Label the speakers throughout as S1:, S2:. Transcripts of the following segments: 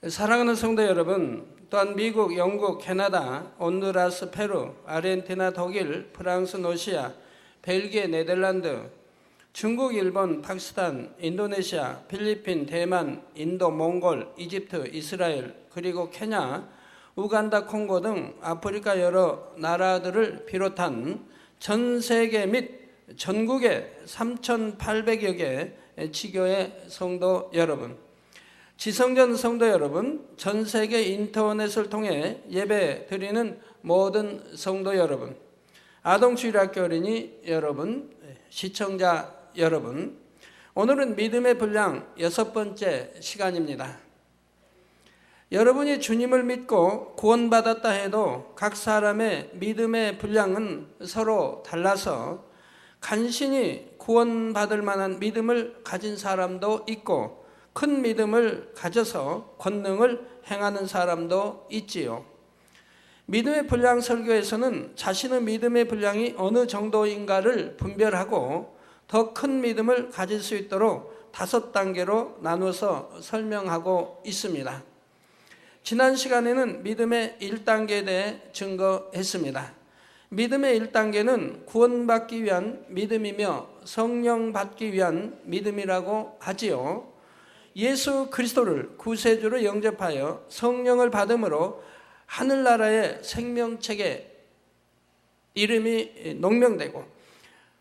S1: 사랑하는 성도 여러분, 또한 미국, 영국, 캐나다, 온두라스, 페루, 아르헨티나, 독일, 프랑스, 러시아, 벨기에, 네덜란드, 중국, 일본, 파키스탄, 인도네시아, 필리핀, 대만, 인도, 몽골, 이집트, 이스라엘, 그리고 케냐, 우간다, 콩고 등 아프리카 여러 나라들을 비롯한 전 세계 및 전국의 3,800여 개 지교의 성도 여러분, 지성전 성도 여러분, 전 세계 인터넷을 통해 예배 드리는 모든 성도 여러분, 아동주일학교 어린이 여러분, 시청자 여러분, 오늘은 믿음의 분량 6번째 시간입니다. 여러분이 주님을 믿고 구원받았다 해도 각 사람의 믿음의 분량은 서로 달라서 간신히 구원받을 만한 믿음을 가진 사람도 있고 큰 믿음을 가져서 권능을 행하는 사람도 있지요. 믿음의 분량 설교에서는 자신의 믿음의 분량이 어느 정도인가를 분별하고 더 큰 믿음을 가질 수 있도록 5단계로 나누어서 설명하고 있습니다. 지난 시간에는 믿음의 1단계에 대해 증거했습니다. 믿음의 1단계는 구원받기 위한 믿음이며 성령 받기 위한 믿음이라고 하지요. 예수 그리스도를 구세주로 영접하여 성령을 받음으로 하늘나라의 생명책에 이름이 농명되고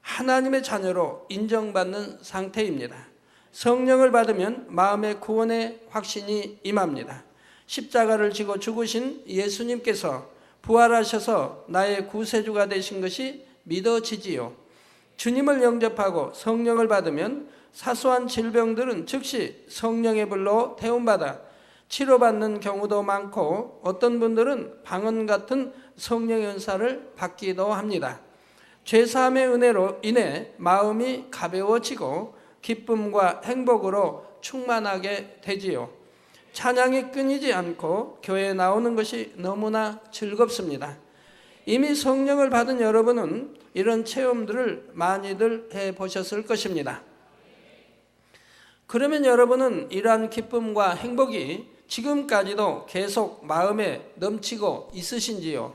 S1: 하나님의 자녀로 인정받는 상태입니다. 성령을 받으면 마음의 구원의 확신이 임합니다. 십자가를 지고 죽으신 예수님께서 부활하셔서 나의 구세주가 되신 것이 믿어지지요. 주님을 영접하고 성령을 받으면 사소한 질병들은 즉시 성령의 불로 태움받아 치료받는 경우도 많고 어떤 분들은 방언 같은 성령의 은사를 받기도 합니다. 죄사함의 은혜로 인해 마음이 가벼워지고 기쁨과 행복으로 충만하게 되지요. 찬양이 끊이지 않고 교회에 나오는 것이 너무나 즐겁습니다. 이미 성령을 받은 여러분은 이런 체험들을 많이들 해보셨을 것입니다. 그러면 여러분은 이러한 기쁨과 행복이 지금까지도 계속 마음에 넘치고 있으신지요?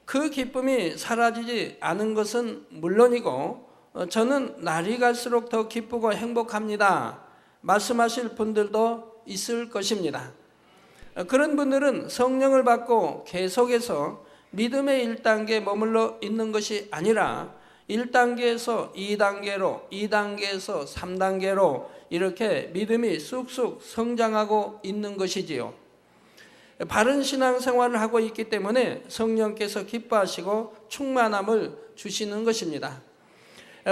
S1: 그 기쁨이 사라지지 않은 것은 물론이고 저는 날이 갈수록 더 기쁘고 행복합니다 말씀하실 분들도 있을 것입니다. 그런 분들은 성령을 받고 계속해서 믿음의 1단계에 머물러 있는 것이 아니라 1단계에서 2단계로, 2단계에서 3단계로 이렇게 믿음이 쑥쑥 성장하고 있는 것이지요. 바른 신앙생활을 하고 있기 때문에 성령께서 기뻐하시고 충만함을 주시는 것입니다.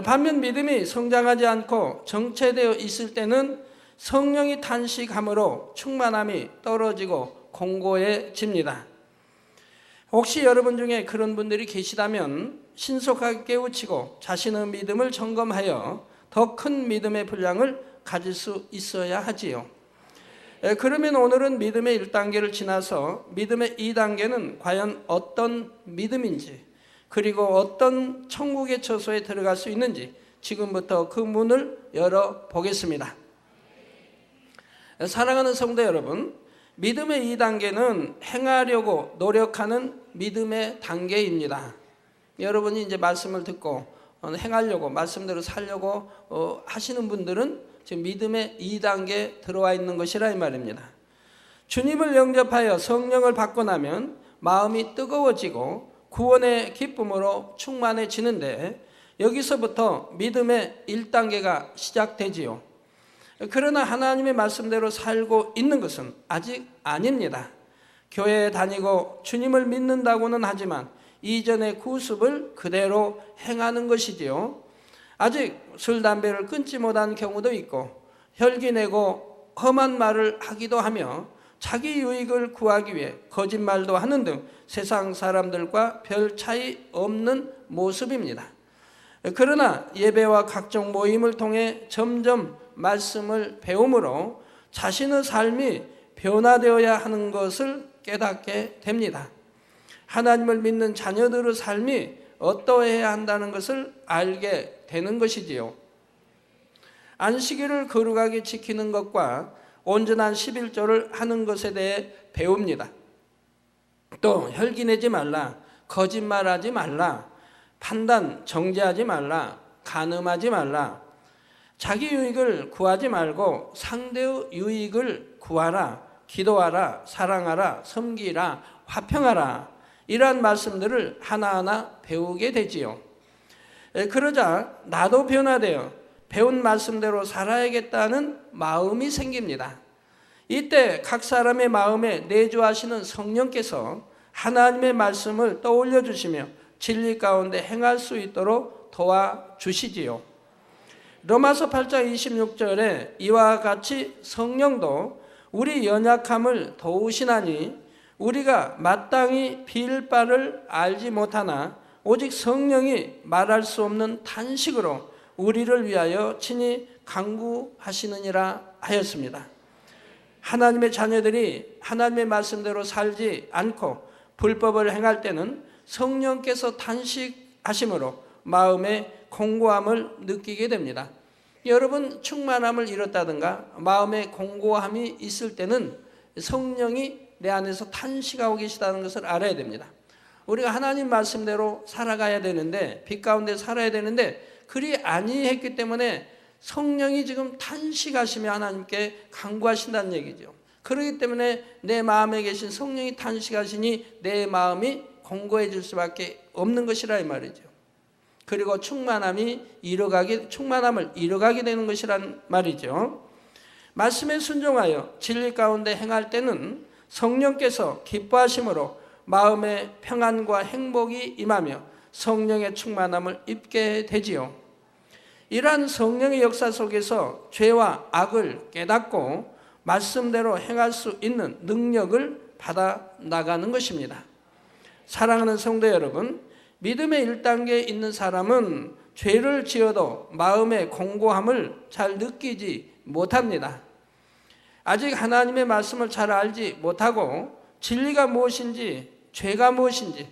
S1: 반면 믿음이 성장하지 않고 정체되어 있을 때는 성령이 탄식함으로 충만함이 떨어지고 공고해집니다. 혹시 여러분 중에 그런 분들이 계시다면 신속하게 깨우치고 자신의 믿음을 점검하여 더 큰 믿음의 분량을 가질 수 있어야 하지요. 그러면 오늘은 믿음의 1단계를 지나서 믿음의 2단계는 과연 어떤 믿음인지 그리고 어떤 천국의 처소에 들어갈 수 있는지 지금부터 그 문을 열어보겠습니다. 사랑하는 성도 여러분, 믿음의 2단계는 행하려고 노력하는 믿음의 단계입니다. 여러분이 이제 말씀을 듣고 행하려고 말씀대로 살려고 하시는 분들은 지금 믿음의 2단계에 들어와 있는 것이라 이 말입니다. 주님을 영접하여 성령을 받고 나면 마음이 뜨거워지고 구원의 기쁨으로 충만해지는데 여기서부터 믿음의 1단계가 시작되지요. 그러나 하나님의 말씀대로 살고 있는 것은 아직 아닙니다. 교회에 다니고 주님을 믿는다고는 하지만 이전의 구습을 그대로 행하는 것이지요. 아직 술, 담배를 끊지 못한 경우도 있고 혈기내고 험한 말을 하기도 하며 자기 유익을 구하기 위해 거짓말도 하는 등 세상 사람들과 별 차이 없는 모습입니다. 그러나 예배와 각종 모임을 통해 점점 말씀을 배움으로 자신의 삶이 변화되어야 하는 것을 깨닫게 됩니다. 하나님을 믿는 자녀들의 삶이 어떠해야 한다는 것을 알게 되는 것이지요. 안식일을 거룩하게 지키는 것과 온전한 11조를 하는 것에 대해 배웁니다. 또 혈기내지 말라, 거짓말하지 말라, 판단 정죄하지 말라, 간음하지 말라, 자기 유익을 구하지 말고 상대의 유익을 구하라, 기도하라, 사랑하라, 섬기라, 화평하라. 이러한 말씀들을 하나하나 배우게 되지요. 그러자 나도 변화되어 배운 말씀대로 살아야겠다는 마음이 생깁니다. 이때 각 사람의 마음에 내주하시는 성령께서 하나님의 말씀을 떠올려 주시며 진리 가운데 행할 수 있도록 도와주시지요. 로마서 8장 26절에 이와 같이 성령도 우리 연약함을 도우시나니 우리가 마땅히 빌 바를 알지 못하나 오직 성령이 말할 수 없는 탄식으로 우리를 위하여 친히 간구하시느니라 하였습니다. 하나님의 자녀들이 하나님의 말씀대로 살지 않고 불법을 행할 때는 성령께서 탄식하심으로 마음의 공고함을 느끼게 됩니다. 여러분, 충만함을 잃었다든가 마음의 공고함이 있을 때는 성령이 내 안에서 탄식하고 계시다는 것을 알아야 됩니다. 우리가 하나님 말씀대로 살아가야 되는데, 빛 가운데 살아야 되는데 그리 아니했기 때문에 성령이 지금 탄식하시며 하나님께 간구하신다는 얘기죠. 그렇기 때문에 내 마음에 계신 성령이 탄식하시니 내 마음이 공고해질 수밖에 없는 것이라 이 말이죠. 그리고 충만함을 잃어가게 되는 것이란 말이죠. 말씀에 순종하여 진리 가운데 행할 때는 성령께서 기뻐하심으로 마음의 평안과 행복이 임하며 성령의 충만함을 입게 되지요. 이러한 성령의 역사 속에서 죄와 악을 깨닫고 말씀대로 행할 수 있는 능력을 받아 나가는 것입니다. 사랑하는 성도 여러분, 믿음의 1단계에 있는 사람은 죄를 지어도 마음의 공고함을 잘 느끼지 못합니다. 아직 하나님의 말씀을 잘 알지 못하고 진리가 무엇인지, 죄가 무엇인지,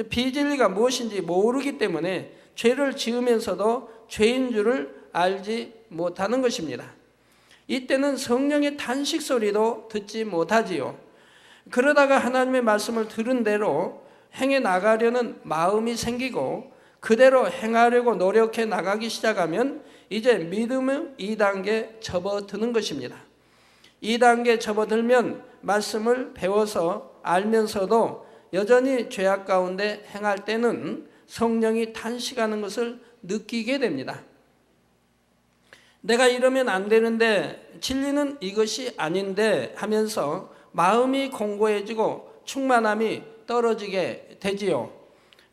S1: 비진리가 무엇인지 모르기 때문에 죄를 지으면서도 죄인 줄을 알지 못하는 것입니다. 이때는 성령의 탄식 소리도 듣지 못하지요. 그러다가 하나님의 말씀을 들은 대로 행해 나가려는 마음이 생기고 그대로 행하려고 노력해 나가기 시작하면 이제 믿음의 2단계 접어드는 것입니다. 2단계 접어들면 말씀을 배워서 알면서도 여전히 죄악 가운데 행할 때는 성령이 탄식하는 것을 느끼게 됩니다. 내가 이러면 안 되는데, 진리는 이것이 아닌데 하면서 마음이 공고해지고 충만함이 떨어지게 되지요.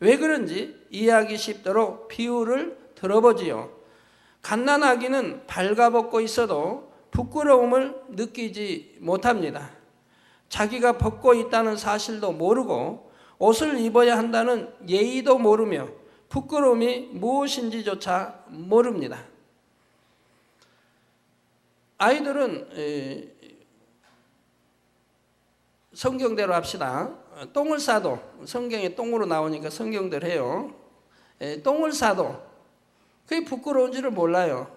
S1: 왜 그런지 이해하기 쉽도록 비유를 들어보지요. 갓난아기는 발가벗고 있어도 부끄러움을 느끼지 못합니다. 자기가 벗고 있다는 사실도 모르고 옷을 입어야 한다는 예의도 모르며 부끄러움이 무엇인지조차 모릅니다. 아이들은 성경대로 합시다. 똥을 싸도, 성경에 똥으로 나오니까 성경대로 해요. 똥을 싸도 그게 부끄러운지를 몰라요.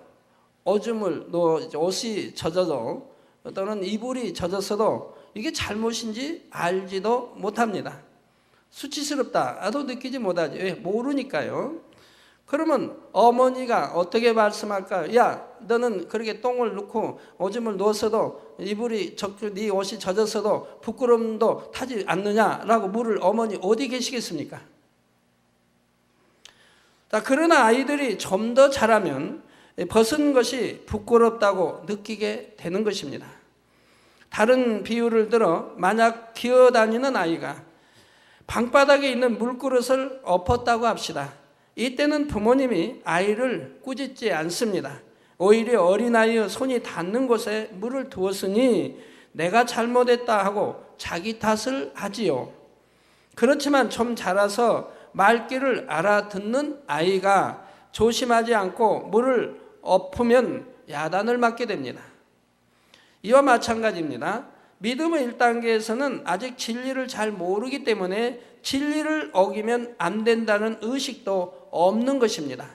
S1: 오줌을 옷이 젖어도 또는 이불이 젖었어도 이게 잘못인지 알지도 못합니다. 수치스럽다도 느끼지 못하지. 왜? 모르니까요. 그러면 어머니가 어떻게 말씀할까요? 야, 너는 그렇게 똥을 넣고 오줌을 누웠어도 이불이 네 옷이 젖었어도 부끄러움도 타지 않느냐라고 물을 어머니 어디 계시겠습니까? 자, 그러나 아이들이 좀 더 자라면 벗은 것이 부끄럽다고 느끼게 되는 것입니다. 다른 비유를 들어 만약 기어다니는 아이가 방바닥에 있는 물그릇을 엎었다고 합시다. 이때는 부모님이 아이를 꾸짖지 않습니다. 오히려 어린아이의 손이 닿는 곳에 물을 두었으니 내가 잘못했다 하고 자기 탓을 하지요. 그렇지만 좀 자라서 말귀를 알아듣는 아이가 조심하지 않고 물을 엎으면 야단을 맞게 됩니다. 이와 마찬가지입니다. 믿음의 1단계에서는 아직 진리를 잘 모르기 때문에 진리를 어기면 안 된다는 의식도 없는 것입니다.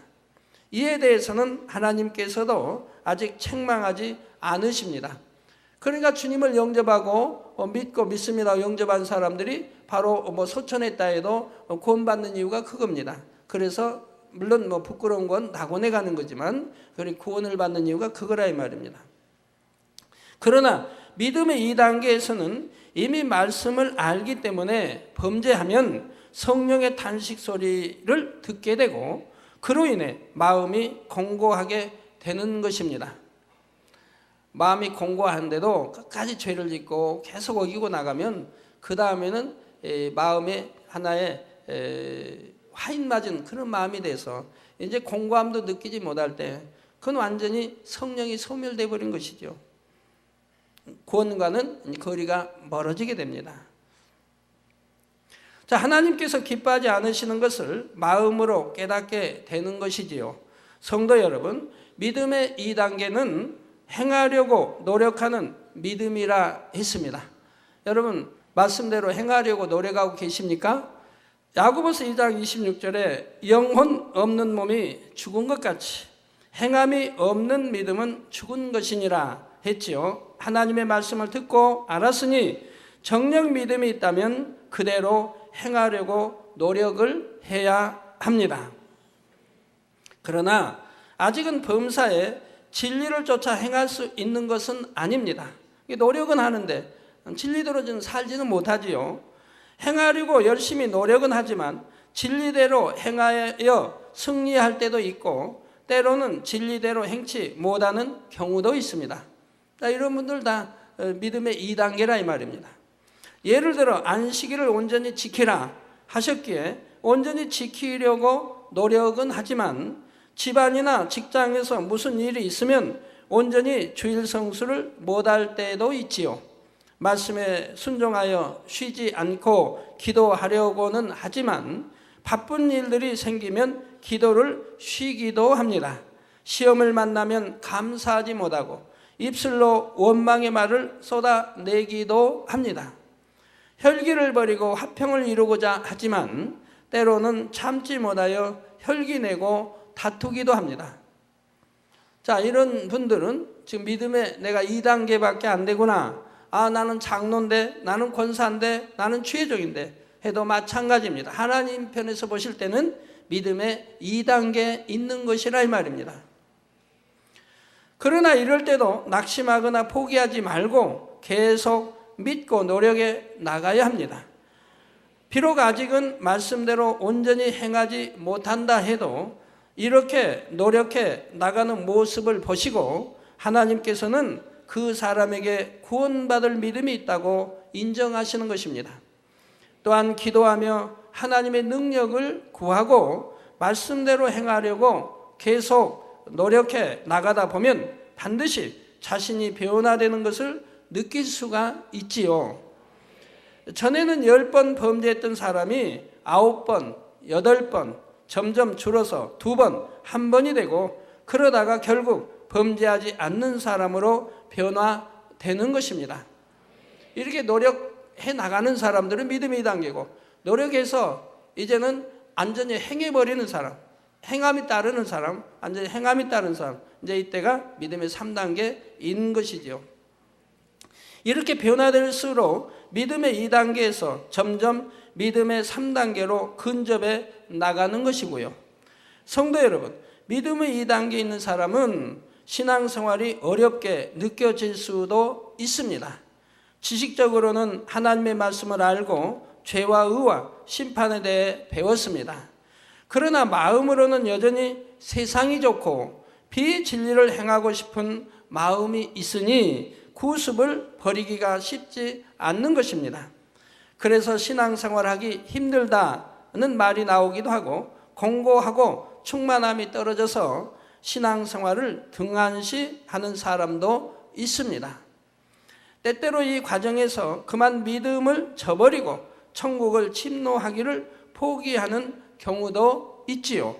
S1: 이에 대해서는 하나님께서도 아직 책망하지 않으십니다. 그러니까 주님을 영접하고 믿고 믿습니다 영접한 사람들이 바로 소천했다 해도 구원받는 이유가 그겁니다. 그래서 물론 부끄러운 건 낙원에 가는 거지만 구원을 받는 이유가 그거라 이 말입니다. 그러나 믿음의 2단계에서는 이미 말씀을 알기 때문에 범죄하면 성령의 탄식 소리를 듣게 되고 그로 인해 마음이 공고하게 되는 것입니다. 마음이 공고한데도 끝까지 죄를 짓고 계속 어기고 나가면 그 다음에는 마음에 하나의 화인 맞은 그런 마음이 돼서 이제 공고함도 느끼지 못할 때 그건 완전히 성령이 소멸되어 버린 것이죠. 구원과는 거리가 멀어지게 됩니다. 자, 하나님께서 기뻐하지 않으시는 것을 마음으로 깨닫게 되는 것이지요. 성도 여러분, 믿음의 2단계는 행하려고 노력하는 믿음이라 했습니다. 여러분, 말씀대로 행하려고 노력하고 계십니까? 야고보서 2장 26절에 영혼 없는 몸이 죽은 것 같이 행함이 없는 믿음은 죽은 것이니라 했지요. 하나님의 말씀을 듣고 알았으니 정녕 믿음이 있다면 그대로 행하려고 노력을 해야 합니다. 그러나 아직은 범사에 진리를 쫓아 행할 수 있는 것은 아닙니다. 노력은 하는데 진리대로 살지는 못하지요. 행하려고 열심히 노력은 하지만 진리대로 행하여 승리할 때도 있고 때로는 진리대로 행치 못하는 경우도 있습니다. 이런 분들 다 믿음의 2단계라 이 말입니다. 예를 들어 안식일을 온전히 지키라 하셨기에 온전히 지키려고 노력은 하지만 집안이나 직장에서 무슨 일이 있으면 온전히 주일 성수를 못할 때도 있지요. 말씀에 순종하여 쉬지 않고 기도하려고는 하지만 바쁜 일들이 생기면 기도를 쉬기도 합니다. 시험을 만나면 감사하지 못하고 입술로 원망의 말을 쏟아내기도 합니다. 혈기를 버리고 화평을 이루고자 하지만 때로는 참지 못하여 혈기내고 다투기도 합니다. 자, 이런 분들은 지금 믿음에 내가 2단계밖에 안 되구나. 나는 장로인데, 나는 권사인데, 나는 취해종인데 해도 마찬가지입니다. 하나님 편에서 보실 때는 믿음의 2단계에 있는 것이라 이 말입니다. 그러나 이럴 때도 낙심하거나 포기하지 말고 계속 믿고 노력해 나가야 합니다. 비록 아직은 말씀대로 온전히 행하지 못한다 해도 이렇게 노력해 나가는 모습을 보시고 하나님께서는 그 사람에게 구원받을 믿음이 있다고 인정하시는 것입니다. 또한 기도하며 하나님의 능력을 구하고 말씀대로 행하려고 계속 노력해 나가다 보면 반드시 자신이 변화되는 것을 느낄 수가 있지요. 전에는 10번 범죄했던 사람이 9번, 8번 점점 줄어서 2번, 1번이 되고 그러다가 결국 범죄하지 않는 사람으로 변화되는 것입니다. 이렇게 노력해 나가는 사람들은 믿음의 2단계고 노력해서 이제는 완전히 행해버리는 사람, 행함이 따르는 사람, 완전히 행함이 따르는 사람, 이제 이때가 믿음의 3단계인 것이지요. 이렇게 변화될수록 믿음의 2단계에서 점점 믿음의 3단계로 근접해 나가는 것이고요. 성도 여러분, 믿음의 2단계에 있는 사람은 신앙생활이 어렵게 느껴질 수도 있습니다. 지식적으로는 하나님의 말씀을 알고 죄와 의와 심판에 대해 배웠습니다. 그러나 마음으로는 여전히 세상이 좋고 비진리를 행하고 싶은 마음이 있으니 구습을 버리기가 쉽지 않는 것입니다. 그래서 신앙생활하기 힘들다는 말이 나오기도 하고 공고하고 충만함이 떨어져서 신앙생활을 등한시하는 사람도 있습니다. 때때로 이 과정에서 그만 믿음을 저버리고 천국을 침노하기를 포기하는 경우도 있지요.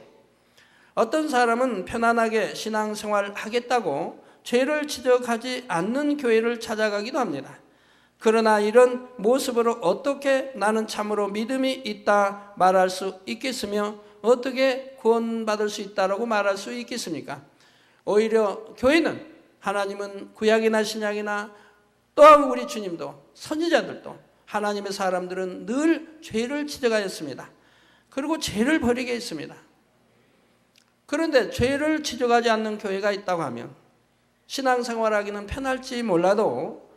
S1: 어떤 사람은 편안하게 신앙생활 하겠다고 죄를 지적하지 않는 교회를 찾아가기도 합니다. 그러나 이런 모습으로 어떻게 나는 참으로 믿음이 있다 말할 수 있겠으며 어떻게 구원받을 수 있다라고 말할 수 있겠습니까? 오히려 교회는 하나님은 구약이나 신약이나 또한 우리 주님도 선지자들도 하나님의 사람들은 늘 죄를 지적하였습니다. 그리고 죄를 버리게 했습니다. 그런데 죄를 지적하지 않는 교회가 있다고 하면 신앙생활하기는 편할지 몰라도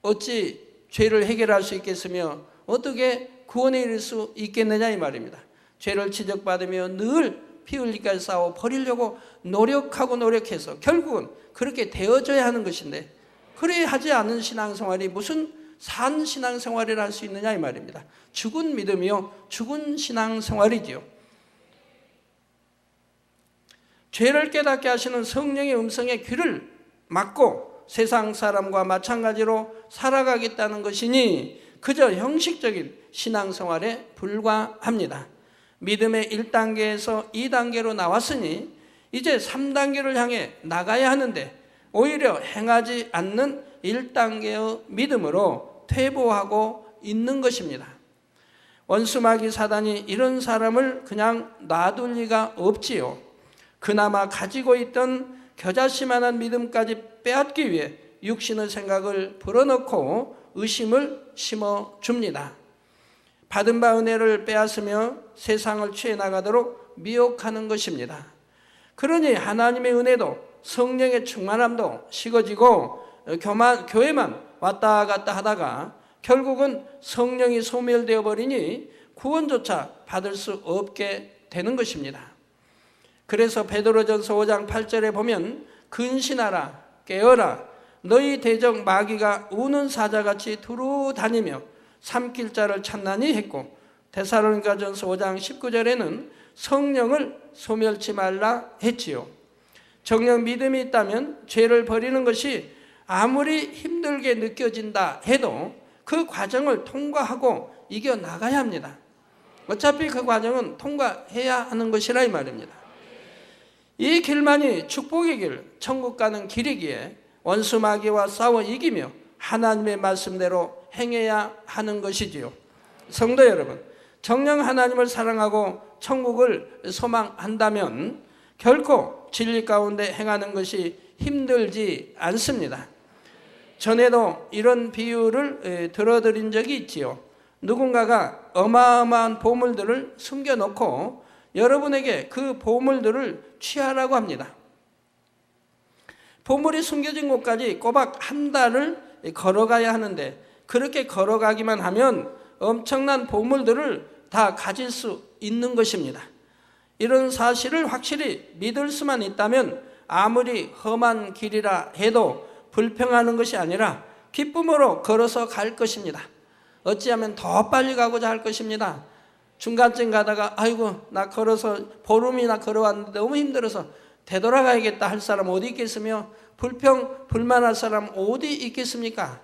S1: 어찌 죄를 해결할 수 있겠으며 어떻게 구원에 이를 수 있겠느냐 이 말입니다. 죄를 지적받으며 늘 피 흘리기까지 싸워 버리려고 노력해서 결국은 그렇게 되어져야 하는 것인데 그래 하지 않은 신앙생활이 무슨 산 신앙생활을 할 수 있느냐 이 말입니다. 죽은 믿음이요 죽은 신앙생활이지요. 죄를 깨닫게 하시는 성령의 음성에 귀를 막고 세상 사람과 마찬가지로 살아가겠다는 것이니 그저 형식적인 신앙생활에 불과합니다. 믿음의 1단계에서 2단계로 나왔으니 이제 3단계를 향해 나가야 하는데 오히려 행하지 않는 1단계의 믿음으로 퇴보하고 있는 것입니다. 원수마귀 사단이 이런 사람을 그냥 놔둘 리가 없지요. 그나마 가지고 있던 겨자씨만한 믿음까지 빼앗기 위해 육신의 생각을 불어넣고 의심을 심어줍니다. 받은 바 은혜를 빼앗으며 세상을 취해 나가도록 미혹하는 것입니다. 그러니 하나님의 은혜도 성령의 충만함도 식어지고 교회만 왔다 갔다 하다가 결국은 성령이 소멸되어 버리니 구원조차 받을 수 없게 되는 것입니다. 그래서 베드로전서 5장 8절에 보면 근신하라 깨어라 너희 대적 마귀가 우는 사자같이 두루 다니며 삼킬 자를 찾나니 했고 데살로니가전서 5장 19절에는 성령을 소멸치 말라 했지요. 정녕 믿음이 있다면 죄를 버리는 것이 아무리 힘들게 느껴진다 해도 그 과정을 통과하고 이겨나가야 합니다. 어차피 그 과정은 통과해야 하는 것이라 이 말입니다. 이 길만이 축복의 길, 천국 가는 길이기에 원수 마귀와 싸워 이기며 하나님의 말씀대로 행해야 하는 것이지요. 성도 여러분, 정녕 하나님을 사랑하고 천국을 소망한다면 결코 진리 가운데 행하는 것이 힘들지 않습니다. 전에도 이런 비유를 들어드린 적이 있지요. 누군가가 어마어마한 보물들을 숨겨놓고 여러분에게 그 보물들을 취하라고 합니다. 보물이 숨겨진 곳까지 꼬박 한 달을 걸어가야 하는데 그렇게 걸어가기만 하면 엄청난 보물들을 다 가질 수 있는 것입니다. 이런 사실을 확실히 믿을 수만 있다면 아무리 험한 길이라 해도 불평하는 것이 아니라 기쁨으로 걸어서 갈 것입니다. 어찌하면 더 빨리 가고자 할 것입니다. 중간쯤 가다가 아이고 나 걸어서 보름이나 걸어왔는데 너무 힘들어서 되돌아가야겠다 할 사람 어디 있겠으며 불만할 사람 어디 있겠습니까?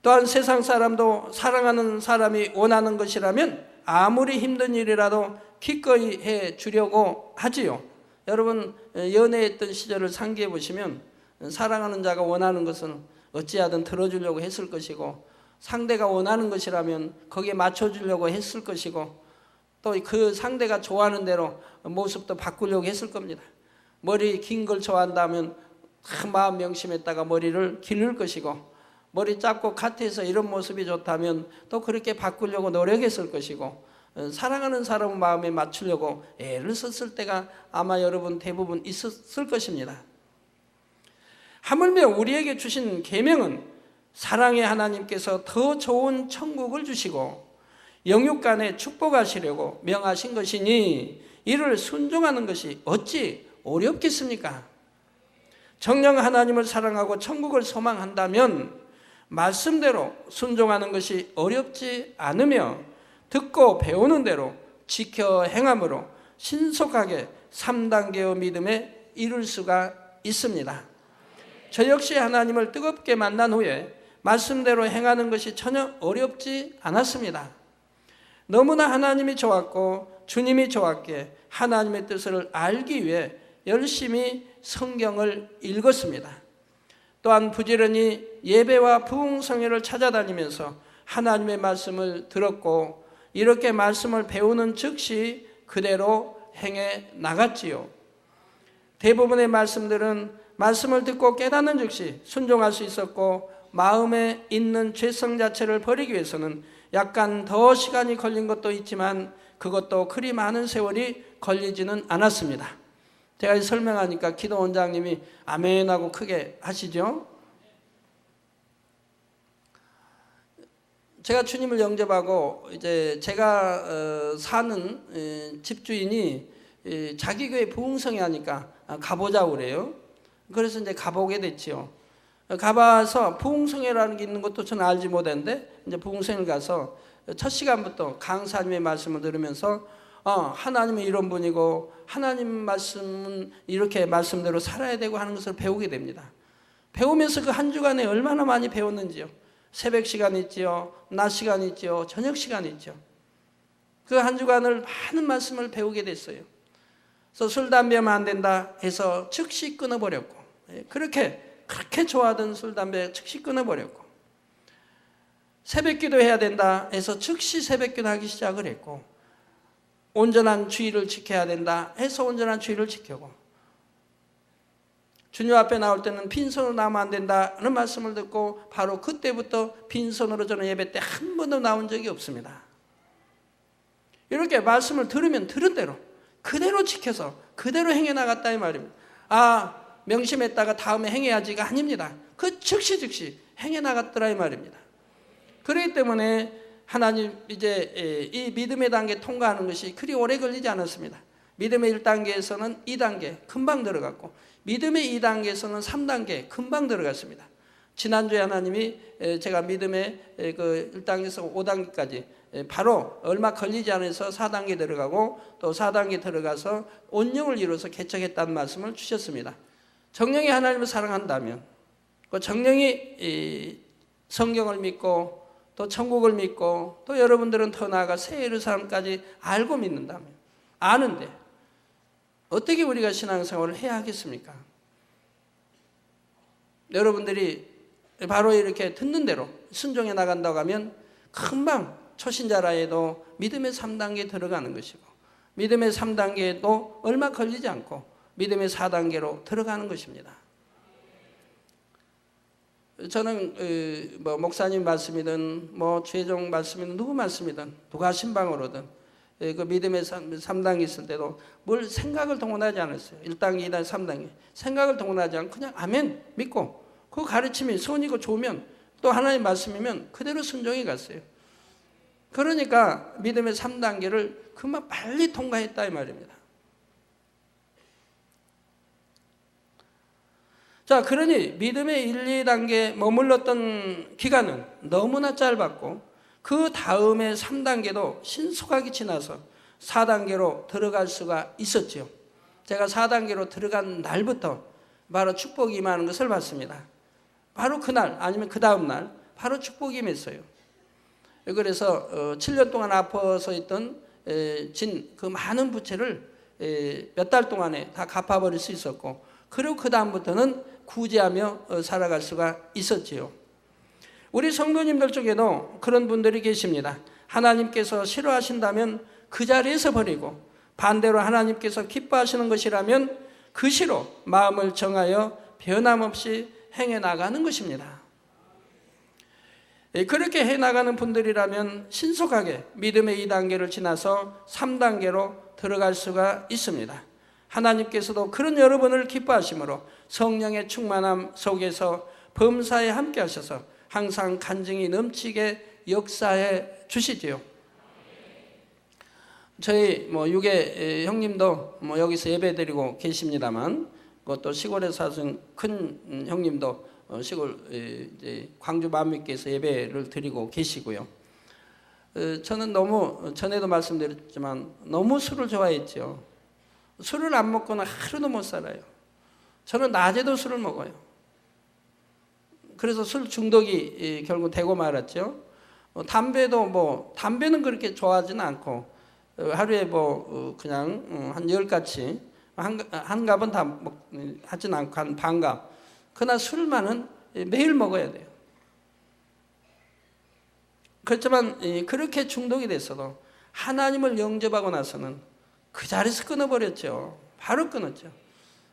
S1: 또한 세상 사람도 사랑하는 사람이 원하는 것이라면 아무리 힘든 일이라도 기꺼이 해 주려고 하지요. 여러분 연애했던 시절을 상기해 보시면 사랑하는 자가 원하는 것은 어찌하든 들어주려고 했을 것이고 상대가 원하는 것이라면 거기에 맞춰주려고 했을 것이고 또 그 상대가 좋아하는 대로 모습도 바꾸려고 했을 겁니다. 머리 긴 걸 좋아한다면 마음 명심했다가 머리를 기를 것이고 머리 짧고 카트해서 이런 모습이 좋다면 또 그렇게 바꾸려고 노력했을 것이고 사랑하는 사람의 마음에 맞추려고 애를 썼을 때가 아마 여러분 대부분 있었을 것입니다. 하물며 우리에게 주신 계명은 사랑의 하나님께서 더 좋은 천국을 주시고 영육간에 축복하시려고 명하신 것이니 이를 순종하는 것이 어찌 어렵겠습니까? 정녕 하나님을 사랑하고 천국을 소망한다면 말씀대로 순종하는 것이 어렵지 않으며 듣고 배우는 대로 지켜 행함으로 신속하게 3단계의 믿음에 이룰 수가 있습니다. 저 역시 하나님을 뜨겁게 만난 후에 말씀대로 행하는 것이 전혀 어렵지 않았습니다. 너무나 하나님이 좋았고 주님이 좋았기에 하나님의 뜻을 알기 위해 열심히 성경을 읽었습니다. 또한 부지런히 예배와 부흥성회를 찾아다니면서 하나님의 말씀을 들었고 이렇게 말씀을 배우는 즉시 그대로 행해 나갔지요. 대부분의 말씀들은 말씀을 듣고 깨닫는 즉시 순종할 수 있었고, 마음에 있는 죄성 자체를 버리기 위해서는 약간 더 시간이 걸린 것도 있지만 그것도 그리 많은 세월이 걸리지는 않았습니다. 제가 설명하니까 기도 원장님이 아멘 하고 크게 하시죠. 제가 주님을 영접하고 이제 제가 사는 집주인이 자기 교회 부흥성에 하니까 가보자고 그래요. 그래서 이제 가보게 됐지요. 가봐서 부흥성회라는 게 있는 것도 저는 알지 못했는데, 이제 부흥성회를 가서 첫 시간부터 강사님의 말씀을 들으면서 하나님은 이런 분이고 하나님 말씀은 이렇게 말씀대로 살아야 되고 하는 것을 배우게 됩니다. 배우면서 그 한 주간에 얼마나 많이 배웠는지요. 새벽 시간 있지요, 낮 시간 있지요, 저녁 시간 있죠. 그 한 주간을 많은 말씀을 배우게 됐어요. 그래서 술, 담배 하면 안 된다 해서 즉시 끊어버렸고, 그렇게 좋아하던 술, 담배 즉시 끊어버렸고, 새벽 기도 해야 된다 해서 즉시 새벽 기도 하기 시작을 했고, 온전한 주의를 지켜야 된다 해서 온전한 주의를 지키고, 주님 앞에 나올 때는 빈손으로 나오면 안 된다는 말씀을 듣고 바로 그때부터 빈손으로 저는 예배 때 한 번도 나온 적이 없습니다. 이렇게 말씀을 들으면 들은 대로 그대로 지켜서 그대로 행해 나갔다 이 말입니다. 명심했다가 다음에 행해야지가 아닙니다. 그 즉시 행해 나갔더라 이 말입니다. 그렇기 때문에 하나님 이제 이 믿음의 단계 통과하는 것이 그리 오래 걸리지 않았습니다. 믿음의 1단계에서는 2단계 금방 들어갔고, 믿음의 2단계에서는 3단계 금방 들어갔습니다. 지난주에 하나님이 제가 믿음의 그 1단계에서 5단계까지 바로 얼마 걸리지 않아서 4단계 들어가고, 또 4단계 들어가서 온영을 이루어서 개척했다는 말씀을 주셨습니다. 정령이 하나님을 사랑한다면, 그 정령이 성경을 믿고 또 천국을 믿고, 또 여러분들은 더 나아가 새 예루살렘까지 알고 믿는다면, 아는데 어떻게 우리가 신앙생활을 해야 하겠습니까? 여러분들이 바로 이렇게 듣는 대로 순종해 나간다고 하면 금방 초신자라 해도 믿음의 3단계에 들어가는 것이고, 믿음의 3단계에도 얼마 걸리지 않고 믿음의 4단계로 들어가는 것입니다. 저는 목사님 말씀이든 최종 말씀이든 누구 말씀이든 누가 신방으로든 그 믿음의 3단계 있을 때도 뭘 생각을 동원하지 않았어요. 1단계, 2단계, 3단계 생각을 동원하지 않고 그냥 아멘 믿고, 그 가르침이 선이고 좋으면 또 하나님 말씀이면 그대로 순종해 갔어요. 그러니까 믿음의 3단계를 그만 빨리 통과했다 이 말입니다. 자, 그러니 믿음의 1, 2단계 머물렀던 기간은 너무나 짧았고, 그 다음에 3단계도 신속하게 지나서 4단계로 들어갈 수가 있었죠. 제가 4단계로 들어간 날부터 바로 축복이 임하는 것을 봤습니다. 바로 그날 아니면 그 다음 날 바로 축복이 임했어요. 그래서 7년 동안 아파서 있던 그 많은 부채를 몇 달 동안에 다 갚아버릴 수 있었고, 그리고 그 다음부터는 구제하며 살아갈 수가 있었지요. 우리 성도님들 중에도 그런 분들이 계십니다. 하나님께서 싫어하신다면 그 자리에서 버리고, 반대로 하나님께서 기뻐하시는 것이라면 그 시로 마음을 정하여 변함없이 행해 나가는 것입니다. 그렇게 해나가는 분들이라면 신속하게 믿음의 2단계를 지나서 3단계로 들어갈 수가 있습니다. 하나님께서도 그런 여러분을 기뻐하심으로 성령의 충만함 속에서 범사에 함께 하셔서 항상 간증이 넘치게 역사해 주시지요. 저희 유괴 형님도 여기서 예배드리고 계십니다만, 그것도 시골에 사신 큰 형님도 시골 이제 광주 만미께서 예배를 드리고 계시고요. 저는 너무 전에도 말씀드렸지만 너무 술을 좋아했죠. 술을 안 먹고는 하루도 못 살아요. 저는 낮에도 술을 먹어요. 그래서 술 중독이 결국 되고 말았죠. 담배도 담배는 그렇게 좋아하지는 않고 하루에 그냥 한 10가지 한 갑은 다 하진 않고 한 반갑. 그러나 술만은 매일 먹어야 돼요. 그렇지만 그렇게 중독이 됐어도 하나님을 영접하고 나서는 그 자리에서 끊어버렸죠. 바로 끊었죠.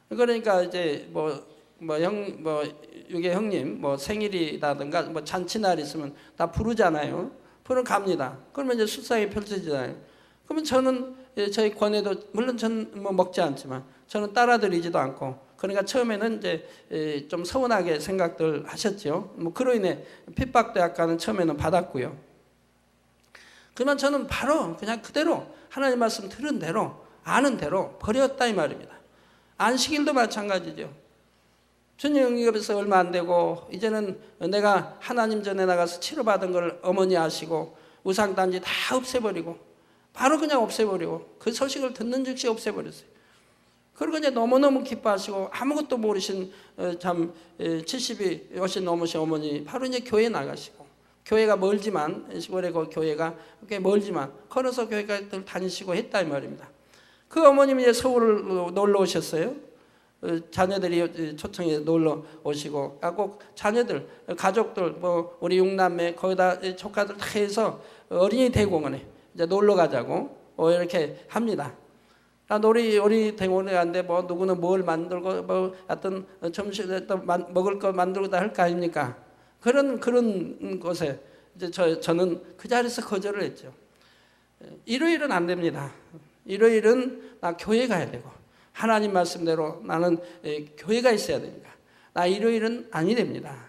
S1: 그러니까 이제 유괴 형님 생일이라든가 잔치날 있으면 다 부르잖아요. 부르러 갑니다. 그러면 이제 술상이 펼쳐지잖아요. 그러면 저는 저희 권해도 물론 저는 먹지 않지만 저는 따라드리지도 않고, 그러니까 처음에는 이제 좀 서운하게 생각들 하셨죠. 그로 인해 핍박도 약간은 처음에는 받았고요. 그러면 저는 바로 그냥 그대로 하나님 말씀 들은 대로 아는 대로 버렸다 이 말입니다. 안식일도 마찬가지죠. 주님 영접해서 얼마 안 되고 이제는 내가 하나님 전에 나가서 치료받은 걸 어머니 아시고 우상단지 다 없애버리고 바로 그냥 없애버리고 그 소식을 듣는 즉시 없애버렸어요. 그리고 이제 너무너무 기뻐하시고 아무것도 모르신 70이 훨씬 넘으신 어머니 바로 이제 교회 나가시고, 교회가 멀지만 시골에 그 교회가 꽤 멀지만 걸어서 교회까지 다니시고 했다 이 말입니다. 그 어머님이 이제 서울을 놀러 오셨어요. 자녀들이 초청해서 놀러 오시고, 꼭 자녀들, 가족들, 우리 6남매 거기다 조카들 다 해서 어린이 대공원에 이제 놀러 가자고 이렇게 합니다. 우리 대공원에 갔는데 누구는 뭘 만들고 하여튼 점심 먹을 거 만들고 다 할 거 아닙니까? 그런 곳에 이제 저는 그 자리에서 거절을 했죠. 일요일은 안 됩니다. 일요일은 나 교회 가야 되고 하나님 말씀대로 나는 교회가 있어야 되니까 나 일요일은 아니 됩니다.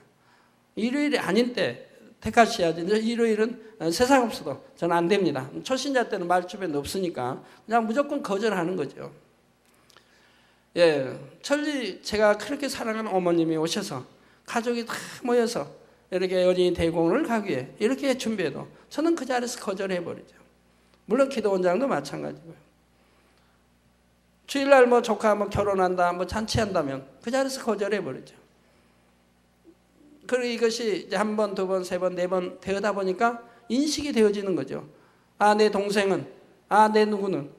S1: 일요일이 아닌 때 택하셔야지. 일요일은 세상 없어도 저는 안 됩니다. 초신자 때는 말 주변에 없으니까 그냥 무조건 거절하는 거죠. 천리 제가 그렇게 사랑하는 어머님이 오셔서 가족이 다 모여서 이렇게 어린이 대공원을 가기 위해 이렇게 준비해도 저는 그 자리에서 거절해버리죠. 물론 기도원장도 마찬가지고요. 주일날 조카 결혼한다, 잔치한다면 그 자리에서 거절해버리죠. 그리고 이것이 이제 한 번, 두 번, 세 번, 네 번 되다 보니까 인식이 되어지는 거죠. 내 동생은, 내 누구는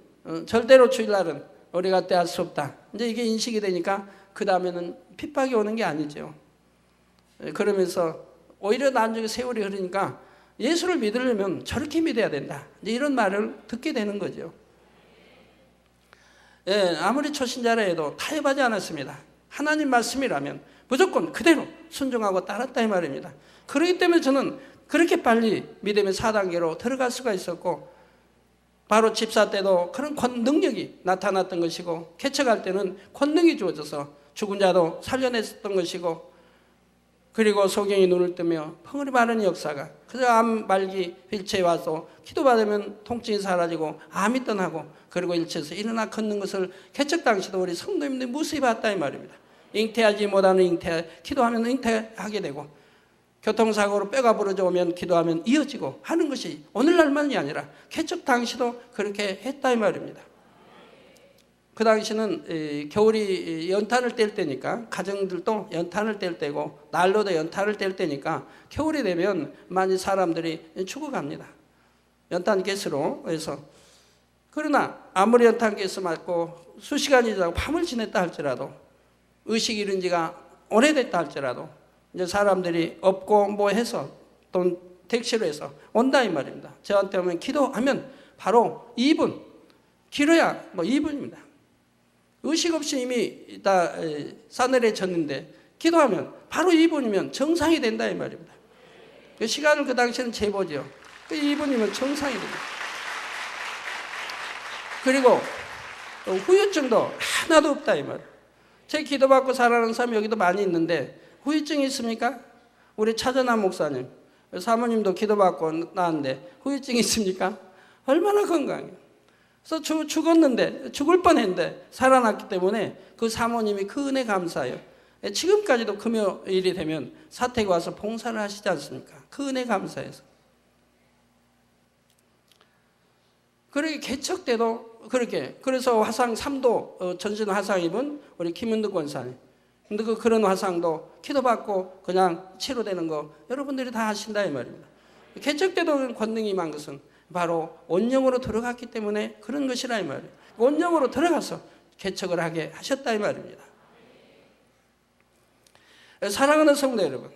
S1: 절대로 주일날은 우리가 떼할 수 없다. 이제 이게 인식이 되니까 그 다음에는 핍박이 오는 게 아니죠. 그러면서 오히려 나중에 세월이 흐르니까 예수를 믿으려면 저렇게 믿어야 된다. 이제 이런 말을 듣게 되는 거죠. 아무리 초신자라 해도 타협하지 않았습니다. 하나님 말씀이라면 무조건 그대로 순종하고 따랐다 이 말입니다. 그렇기 때문에 저는 그렇게 빨리 믿음의 4단계로 들어갈 수가 있었고, 바로 집사 때도 그런 능력이 나타났던 것이고, 개척할 때는 권능이 주어져서 죽은 자도 살려냈었던 것이고, 그리고 소경이 눈을 뜨며 펑울이 마르는 역사가, 그저 암 말기 휠체에 와서 기도받으면 통증이 사라지고 암이 떠나고, 그리고 일체에서 일어나 걷는 것을 개척 당시도 우리 성도님들이 무수히 봤다 이 말입니다. 잉태하지 못하는 기도하면 잉태하게 되고, 교통사고로 뼈가 부러져 오면 기도하면 이어지고 하는 것이 오늘날만이 아니라 개척 당시도 그렇게 했다 이 말입니다. 그 당시는 겨울이 연탄을 뗄 때니까 가정들도 연탄을 뗄 때고 난로도 연탄을 뗄 때니까 겨울이 되면 많이 사람들이 죽어갑니다. 연탄가스로 해서. 그러나 아무리 연탄가스 맞고 수시간이 지나고 밤을 지냈다 할지라도, 의식 잃은 지가 오래됐다 할지라도 이제 사람들이 없고 해서 또 택시로 해서 온다 이 말입니다. 저한테 오면 기도하면 바로 2분, 길어야 2분입니다. 의식 없이 이미 다 싸늘해 졌는데 기도하면 바로 2분이면 정상이 된다 이 말입니다. 그 시간을 그 당시에는 재보죠. 그 2분이면 정상이 됩니다. 그리고 후유증도 하나도 없다 이 말. 제 기도받고 살아가는 사람이 여기도 많이 있는데 후유증이 있습니까? 우리 차전한 목사님, 사모님도 기도받고 나왔는데 후유증이 있습니까? 얼마나 건강해요. 그래서 죽었는데, 죽을 뻔했는데 살아났기 때문에 그 사모님이 그 은혜 감사해요. 지금까지도 금요일이 되면 사택에 와서 봉사를 하시지 않습니까? 그 은혜 감사해서. 그렇게 개척 때도 그렇게, 그래서 화상 3도 전신 화상 입은 우리 김은득 권사님, 근데 그런 화상도 기도받고 그냥 치료되는 거 여러분들이 다 하신다 이 말입니다. 개척 때도 권능이 임한 것은 바로 온영으로 들어갔기 때문에 그런 것이라 이 말이에요. 온영으로 들어가서 개척을 하게 하셨다 이 말입니다. 사랑하는 성도 여러분,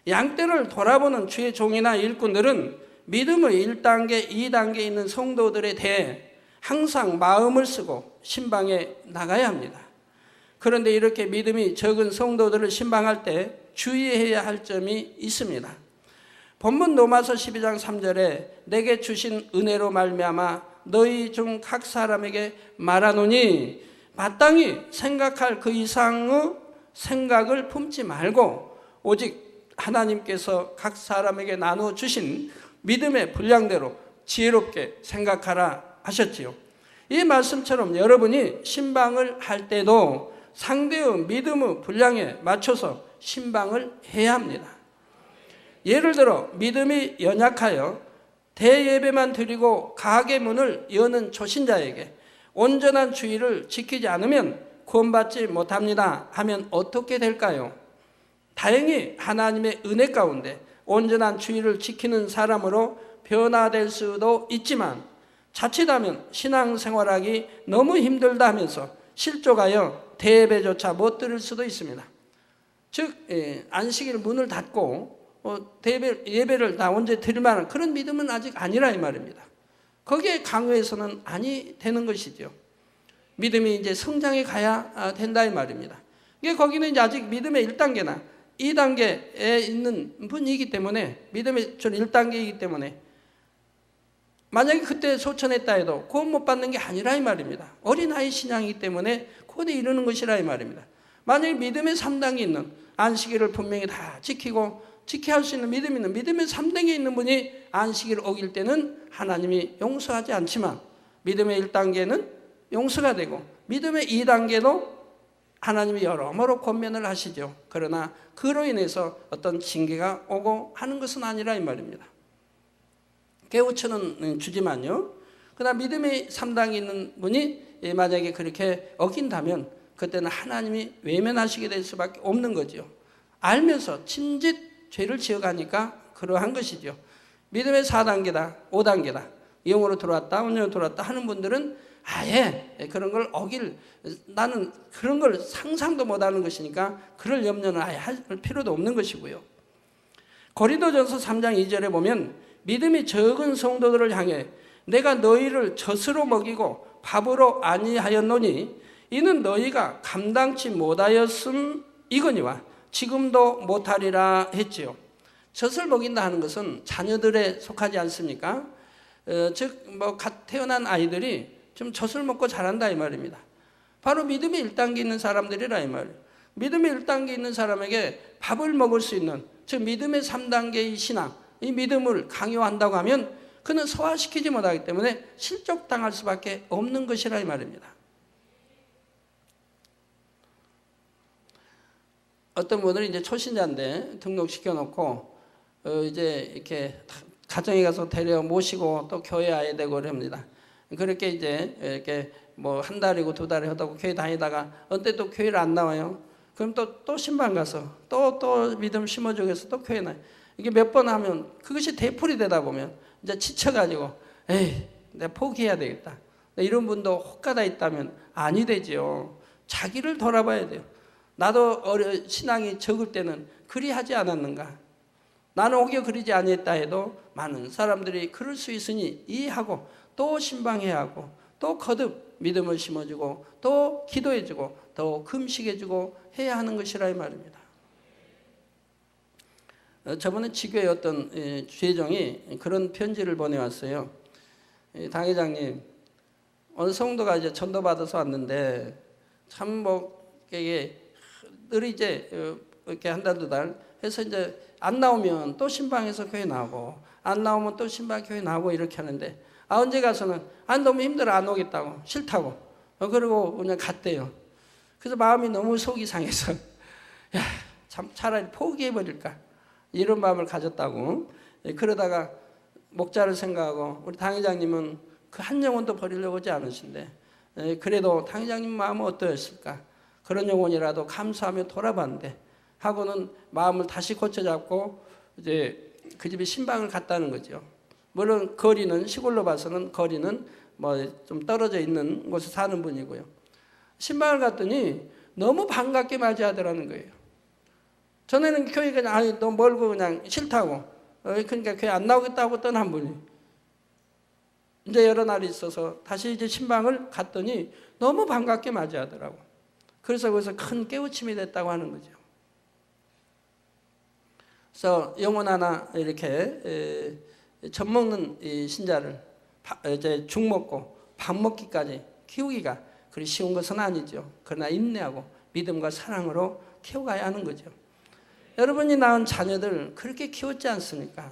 S1: 양떼를 돌아보는 주의 종이나 일꾼들은 믿음의 1단계, 2단계에 있는 성도들에 대해 항상 마음을 쓰고 신방에 나가야 합니다. 그런데 이렇게 믿음이 적은 성도들을 신방할 때 주의해야 할 점이 있습니다. 본문 로마서 12장 3절에 내게 주신 은혜로 말미암아 너희 중 각 사람에게 말하노니 마땅히 생각할 그 이상의 생각을 품지 말고 오직 하나님께서 각 사람에게 나누어 주신 믿음의 분량대로 지혜롭게 생각하라 하셨지요. 이 말씀처럼 여러분이 신방을 할 때도 상대의 믿음의 분량에 맞춰서 신방을 해야 합니다. 예를 들어 믿음이 연약하여 대예배만 드리고 가게 문을 여는 초신자에게 온전한 주의를 지키지 않으면 구원받지 못합니다 하면 어떻게 될까요? 다행히 하나님의 은혜 가운데 온전한 주의를 지키는 사람으로 변화될 수도 있지만 자칫하면 신앙생활하기 너무 힘들다 하면서 실족하여 대예배조차 못 드릴 수도 있습니다. 즉 안식일 문을 닫고 예배를 다 언제 드릴 만한 그런 믿음은 아직 아니라 이 말입니다. 거기에 강요해서는 아니 되는 것이죠. 믿음이 이제 성장해 가야 된다 이 말입니다. 이게 거기는 이제 아직 믿음의 1단계나 2단계에 있는 분이기 때문에 믿음의 1단계이기 때문에 만약에 그때 소천했다 해도 구원 못 받는 게 아니라 이 말입니다. 어린아이 신앙이기 때문에 곧에 이르는 것이라 이 말입니다. 만약에 믿음의 3단계 있는 안식일을 분명히 다 지켜야 할 수 있는 믿음이 있는 믿음의 3단계에 있는 분이 안식일을 어길 때는 하나님이 용서하지 않지만 믿음의 1단계는 용서가 되고 믿음의 2단계도 하나님이 여러모로 권면을 하시죠. 그러나 그로 인해서 어떤 징계가 오고 하는 것은 아니라 이 말입니다. 깨우쳐는 주지만요. 그러나 믿음의 3단계 있는 분이 만약에 그렇게 어긴다면 그때는 하나님이 외면하시게 될 수밖에 없는 거죠. 알면서 진짓 죄를 지어가니까 그러한 것이죠. 믿음의 4단계다, 5단계다. 영으로 들어왔다, 온전으로 들어왔다 하는 분들은 아예 그런 걸 나는 그런 걸 상상도 못하는 것이니까 그럴 염려는 아예 할 필요도 없는 것이고요. 고린도전서 3장 2절에 보면 믿음이 적은 성도들을 향해 내가 너희를 젖으로 먹이고 밥으로 아니하였노니 이는 너희가 감당치 못하였음이거니와 지금도 못하리라 했지요. 젖을 먹인다 하는 것은 자녀들에 속하지 않습니까? 즉 갓 태어난 아이들이 좀 젖을 먹고 자란다 이 말입니다. 바로 믿음의 1단계 있는 사람들이라 이 말이에요. 믿음의 1단계 있는 사람에게 밥을 먹을 수 있는 즉 믿음의 3단계의 신앙 이 믿음을 강요한다고 하면 그는 소화시키지 못하기 때문에 실족당할 수밖에 없는 것이라 이 말입니다. 어떤 분들이 이제 초신자인데 등록시켜 놓고 이제 이렇게 가정에 가서 데려 모시고 또 교회 와야 되고 그럽니다. 그렇게 이제 이렇게 뭐 한 달이고 두 달이 하다고 교회 다니다가 언제 또 교회를 안 나와요. 그럼 또 신방 가서 또 믿음 심어주기 위해서 또 교회 나요. 이게 몇 번 하면 그것이 되풀이 되다 보면 이제 지쳐가지고 에이 내가 포기해야 되겠다. 이런 분도 혹가다 있다면 아니 되지요. 자기를 돌아봐야 돼요. 나도 신앙이 적을 때는 그리 하지 않았는가. 나는 혹여 그러지 아니했다 해도 많은 사람들이 그럴 수 있으니 이해하고 또 신방해야 하고 또 거듭 믿음을 심어주고 또 기도해주고 또 금식해주고 해야 하는 것이라 이 말입니다. 저번에 지교의 어떤 주회장이 그런 편지를 보내왔어요. 당회장님 어느 성도가 이제 전도 받아서 왔는데 참 뭐 이게 늘 이제 이렇게 한 달 두 달 해서 이제 안 나오면 또 신방에서 교회 나오고 안 나오면 또 신방 교회 나오고 이렇게 하는데 언제 가서는 너무 힘들어 안 오겠다고 싫다고 그러고 그냥 갔대요. 그래서 마음이 너무 속이 상해서 야, 참 차라리 포기해버릴까 이런 마음을 가졌다고. 그러다가 목자를 생각하고 우리 당회장님은 그 한 영혼도 버리려고 하지 않으신데 그래도 당회장님 마음은 어떠했을까 그런 영혼이라도 감사하며 돌아봤는데 하고는 마음을 다시 고쳐잡고 이제 그 집에 신방을 갔다는 거죠. 물론 거리는 시골로 봐서는 거리는 뭐 좀 떨어져 있는 곳에 사는 분이고요. 신방을 갔더니 너무 반갑게 맞이하더라는 거예요. 전에는 교회 그냥 너무 멀고 그냥 싫다고 그러니까 교회 안 나오겠다고 떠난 분이 이제 여러 날이 있어서 다시 이제 신방을 갔더니 너무 반갑게 맞이하더라고. 그래서 거기서 큰 깨우침이 됐다고 하는 거죠. 그래서 영혼 하나 이렇게 젖 먹는 이 신자를 이제 죽 먹고 밥 먹기까지 키우기가 그리 쉬운 것은 아니죠. 그러나 인내하고 믿음과 사랑으로 키워가야 하는 거죠. 여러분이 낳은 자녀들 그렇게 키웠지 않습니까?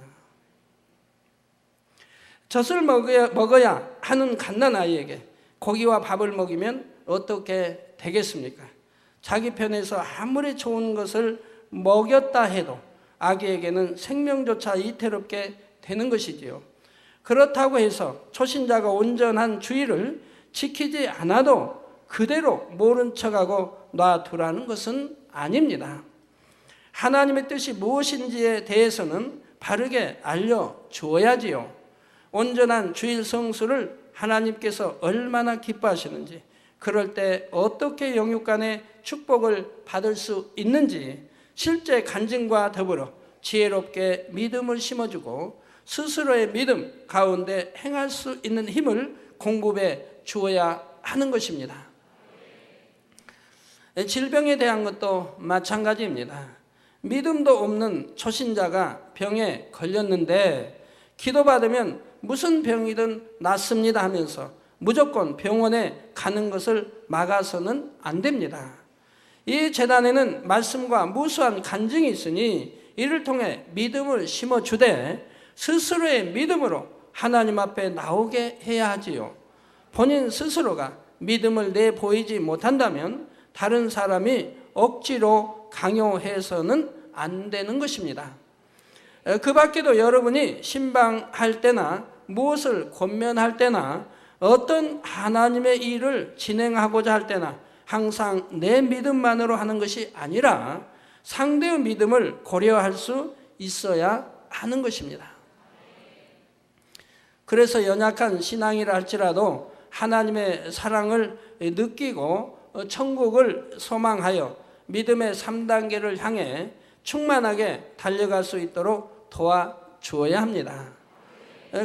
S1: 젖을 먹어야 하는 갓난아이에게 고기와 밥을 먹이면 어떻게 되겠습니까? 자기 편에서 아무리 좋은 것을 먹였다 해도 아기에게는 생명조차 위태롭게 되는 것이지요. 그렇다고 해서 초신자가 온전한 주의를 지키지 않아도 그대로 모른 척하고 놔두라는 것은 아닙니다. 하나님의 뜻이 무엇인지에 대해서는 바르게 알려주어야지요. 온전한 주일 성수를 하나님께서 얼마나 기뻐하시는지, 그럴 때 어떻게 영육 간의 축복을 받을 수 있는지 실제 간증과 더불어 지혜롭게 믿음을 심어주고 스스로의 믿음 가운데 행할 수 있는 힘을 공급해 주어야 하는 것입니다. 질병에 대한 것도 마찬가지입니다. 믿음도 없는 초신자가 병에 걸렸는데 기도받으면 무슨 병이든 낫습니다 하면서 무조건 병원에 가는 것을 막아서는 안 됩니다. 이 재단에는 말씀과 무수한 간증이 있으니 이를 통해 믿음을 심어주되 스스로의 믿음으로 하나님 앞에 나오게 해야 하지요. 본인 스스로가 믿음을 내보이지 못한다면 다른 사람이 억지로 강요해서는 안 되는 것입니다. 그 밖에도 여러분이 신방할 때나 무엇을 권면할 때나 어떤 하나님의 일을 진행하고자 할 때나 항상 내 믿음만으로 하는 것이 아니라 상대의 믿음을 고려할 수 있어야 하는 것입니다. 그래서 연약한 신앙이라 할지라도 하나님의 사랑을 느끼고 천국을 소망하여 믿음의 3단계를 향해 충만하게 달려갈 수 있도록 도와주어야 합니다.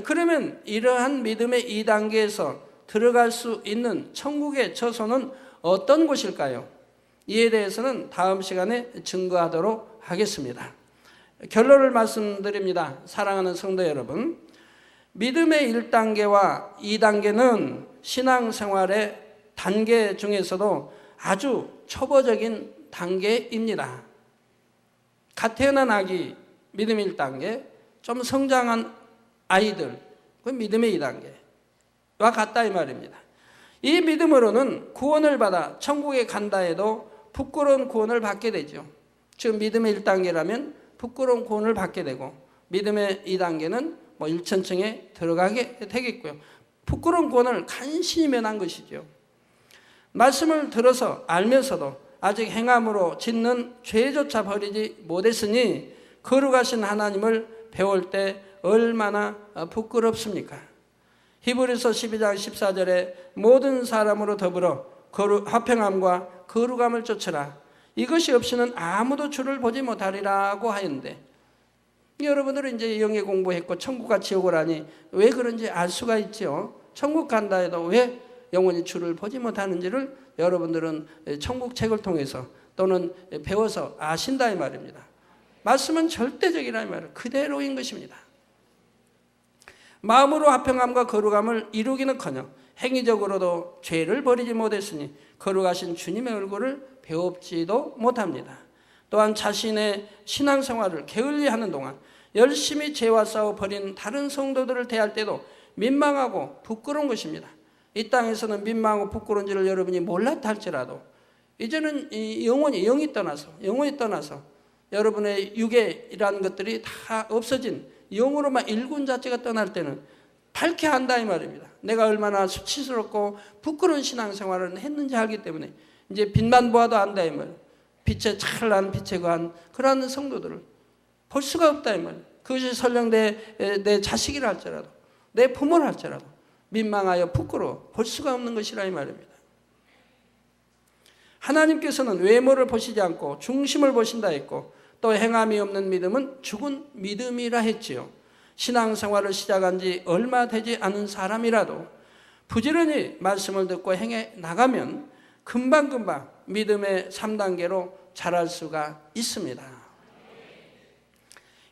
S1: 그러면 이러한 믿음의 2단계에서 들어갈 수 있는 천국의 처소는 어떤 곳일까요? 이에 대해서는 다음 시간에 증거하도록 하겠습니다. 결론을 말씀드립니다. 사랑하는 성도 여러분, 믿음의 1단계와 2단계는 신앙생활의 단계 중에서도 아주 초보적인 단계입니다. 갓 태어난 아기 믿음 1단계, 좀 성장한 아이들 그 믿음의 2단계와 같다 이 말입니다. 이 믿음으로는 구원을 받아 천국에 간다 해도 부끄러운 구원을 받게 되죠. 지금 믿음의 1단계라면 부끄러운 구원을 받게 되고 믿음의 2단계는 뭐 1천층에 들어가게 되겠고요. 부끄러운 구원을 간신히 면한 것이죠. 말씀을 들어서 알면서도 아직 행함으로 짓는 죄조차 버리지 못했으니 거룩하신 하나님을 배울 때 얼마나 부끄럽습니까? 히브리서 12장 14절에 모든 사람으로 더불어 화평함과 거룩함을 쫓으라. 이것이 없이는 아무도 주를 보지 못하리라고 하였는데, 여러분들은 이제 영예 공부했고 천국과 지옥을 아니 왜 그런지 알 수가 있죠. 천국 간다 해도 왜 영원히 주를 보지 못하는지를 여러분들은 천국 책을 통해서 또는 배워서 아신다 이 말입니다. 말씀은 절대적이라 이 말은 그대로인 것입니다. 마음으로 화평함과 거룩함을 이루기는커녕 행위적으로도 죄를 버리지 못했으니 거룩하신 주님의 얼굴을 배웁지도 못합니다. 또한 자신의 신앙생활을 게을리하는 동안 열심히 죄와 싸워 버린 다른 성도들을 대할 때도 민망하고 부끄러운 것입니다. 이 땅에서는 민망하고 부끄러운 줄을 여러분이 몰랐다 할지라도 이제는 영원히 떠나서 여러분의 육에이라는 것들이 다 없어진 영으로만 일군 자체가 떠날 때는 밝게 한다 이 말입니다. 내가 얼마나 수치스럽고 부끄러운 신앙생활을 했는지 알기 때문에 이제 빛만 보아도 안다 이 말이에요. 빛에 찬란한 빛에 거한 그러한 성도들을 볼 수가 없다 이 말이에요. 그것이 설령 내 자식이라 할지라도 내 부모라 할지라도 민망하여 부끄러워 볼 수가 없는 것이라 이 말입니다. 하나님께서는 외모를 보시지 않고 중심을 보신다 했고 또 행함이 없는 믿음은 죽은 믿음이라 했지요. 신앙생활을 시작한 지 얼마 되지 않은 사람이라도 부지런히 말씀을 듣고 행해 나가면 금방금방 믿음의 3단계로 자랄 수가 있습니다.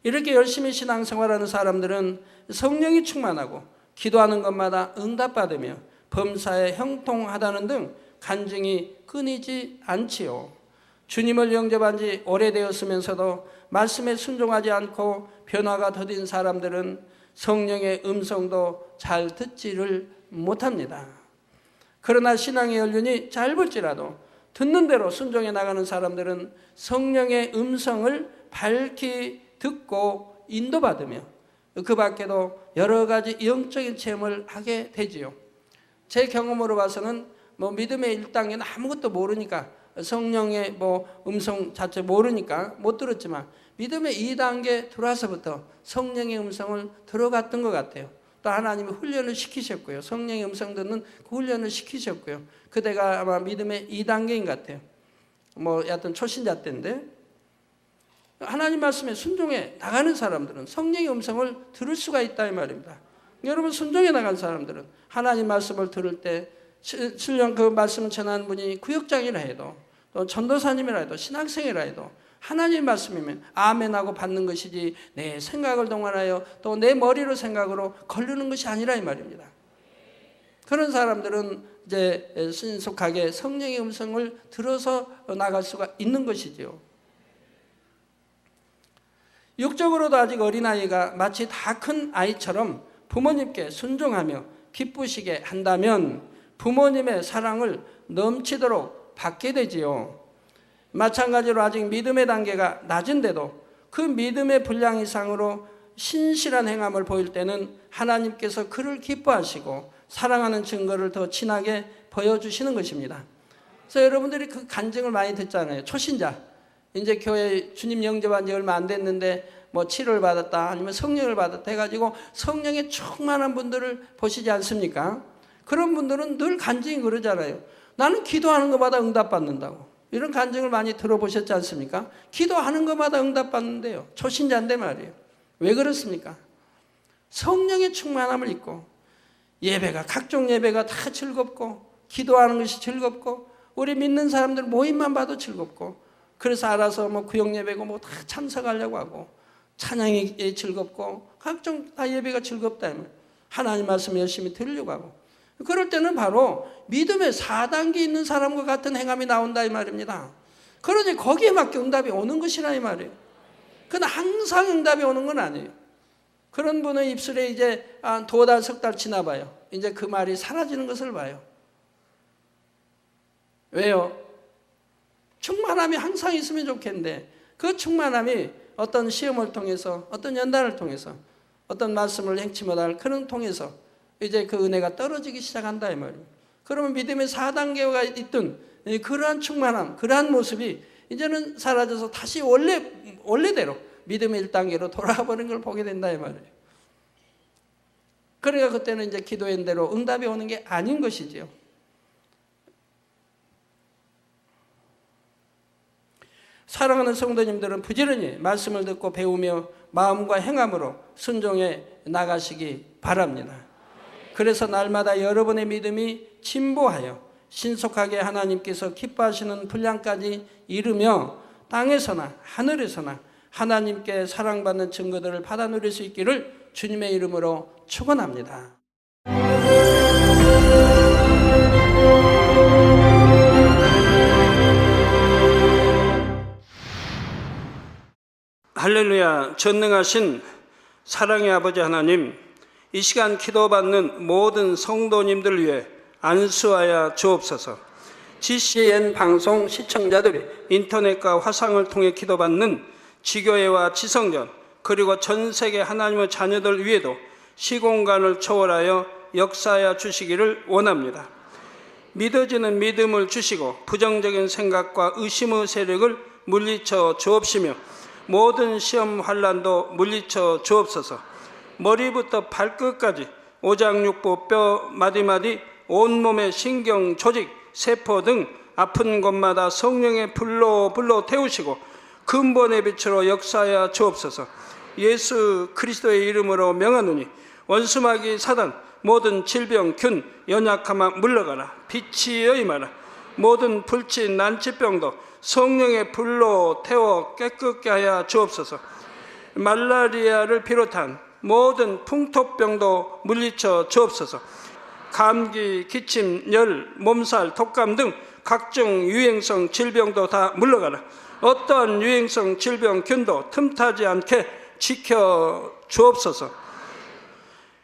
S1: 이렇게 열심히 신앙생활하는 사람들은 성령이 충만하고 기도하는 것마다 응답받으며 범사에 형통하다는 등 간증이 끊이지 않지요. 주님을 영접한 지 오래되었으면서도 말씀에 순종하지 않고 변화가 더딘 사람들은 성령의 음성도 잘 듣지를 못합니다. 그러나 신앙의 연륜이 짧을지라도 듣는 대로 순종해 나가는 사람들은 성령의 음성을 밝히 듣고 인도받으며 그 밖에도 여러 가지 영적인 체험을 하게 되지요. 제 경험으로 봐서는 믿음의 1단계는 아무것도 모르니까 성령의 음성 자체 모르니까 못 들었지만 믿음의 2단계 들어와서부터 성령의 음성을 들어갔던 것 같아요. 또 하나님이 훈련을 시키셨고요. 성령의 음성 듣는 그 훈련을 시키셨고요. 그때가 아마 믿음의 2단계인 것 같아요. 여하튼 초신자 때인데 하나님 말씀에 순종해 나가는 사람들은 성령의 음성을 들을 수가 있다 이 말입니다. 여러분 순종해 나간 사람들은 하나님 말씀을 들을 때 실령 그 말씀을 전하는 분이 구역장이라 해도 또 전도사님이라 해도 신학생이라 해도 하나님 말씀이면 아멘하고 받는 것이지 내 생각을 동원하여 또 내 머리로 생각으로 거르는 것이 아니라 이 말입니다. 그런 사람들은 이제 신속하게 성령의 음성을 들어서 나갈 수가 있는 것이지요. 육적으로도 아직 어린아이가 마치 다 큰 아이처럼 부모님께 순종하며 기쁘시게 한다면 부모님의 사랑을 넘치도록 받게 되지요. 마찬가지로 아직 믿음의 단계가 낮은데도 그 믿음의 분량 이상으로 신실한 행함을 보일 때는 하나님께서 그를 기뻐하시고 사랑하는 증거를 더 진하게 보여주시는 것입니다. 그래서 여러분들이 그 간증을 많이 듣잖아요. 초신자 이제 교회 주님 영접한 지 얼마 안 됐는데 치료를 받았다 아니면 성령을 받았다 해가지고 성령의 충만한 분들을 보시지 않습니까? 그런 분들은 늘 간증이 그러잖아요. 나는 기도하는 것마다 응답받는다고. 이런 간증을 많이 들어보셨지 않습니까? 기도하는 것마다 응답받는데요. 초신자인데 말이에요. 왜 그렇습니까? 성령의 충만함을 입고 예배가 각종 예배가 다 즐겁고 기도하는 것이 즐겁고 우리 믿는 사람들 모임만 봐도 즐겁고 그래서 알아서 구역 예배고 다 참석하려고 하고 찬양이 즐겁고 각종 다 예배가 즐겁다. 하나님 말씀 열심히 들으려고 하고 그럴 때는 바로 믿음의 4단계 있는 사람과 같은 행함이 나온다 이 말입니다. 그러니 거기에 맞게 응답이 오는 것이라 이 말이에요. 그러나 항상 응답이 오는 건 아니에요. 그런 분의 입술에 이제 2달, 3달 지나봐요. 이제 그 말이 사라지는 것을 봐요. 왜요? 충만함이 항상 있으면 좋겠는데 그 충만함이 어떤 시험을 통해서 어떤 연단을 통해서 어떤 말씀을 행치 못할 그런 통해서 이제 그 은혜가 떨어지기 시작한다 이 말이에요. 그러면 믿음의 4단계가 있던 그러한 충만함, 그러한 모습이 이제는 사라져서 다시 원래대로 믿음의 1단계로 돌아가 버린 걸 보게 된다 이 말이에요. 그러니까 그때는 이제 기도한 대로 응답이 오는 게 아닌 것이지요. 사랑하는 성도님들은 부지런히 말씀을 듣고 배우며 마음과 행함으로 순종해 나가시기 바랍니다. 그래서 날마다 여러분의 믿음이 진보하여 신속하게 하나님께서 기뻐하시는 분량까지 이르며 땅에서나 하늘에서나 하나님께 사랑받는 증거들을 받아 누릴 수 있기를 주님의 이름으로 축원합니다. 할렐루야. 전능하신 사랑의 아버지 하나님, 이 시간 기도받는 모든 성도님들 위해 안수하여 주옵소서. GCN 방송 시청자들이 인터넷과 화상을 통해 기도받는 지교회와 지성전 그리고 전 세계 하나님의 자녀들 위에도 시공간을 초월하여 역사하여 주시기를 원합니다. 믿어지는 믿음을 주시고 부정적인 생각과 의심의 세력을 물리쳐 주옵시며 모든 시험 환난도 물리쳐 주옵소서. 머리부터 발끝까지 오장육부 뼈 마디마디 온몸의 신경 조직 세포 등 아픈 곳마다 성령의 불로 태우시고 근본의 빛으로 역사하여 주옵소서. 예수 그리스도의 이름으로 명하노니 원수마귀 사단 모든 질병 균 연약함아 물러가라. 빛이여 임하라. 모든 불치 난치병도 성령의 불로 태워 깨끗게 하여 주옵소서. 말라리아를 비롯한 모든 풍토병도 물리쳐 주옵소서. 감기, 기침, 열, 몸살, 독감 등 각종 유행성 질병도 다 물러가라. 어떠한 유행성 질병균도 틈타지 않게 지켜 주옵소서.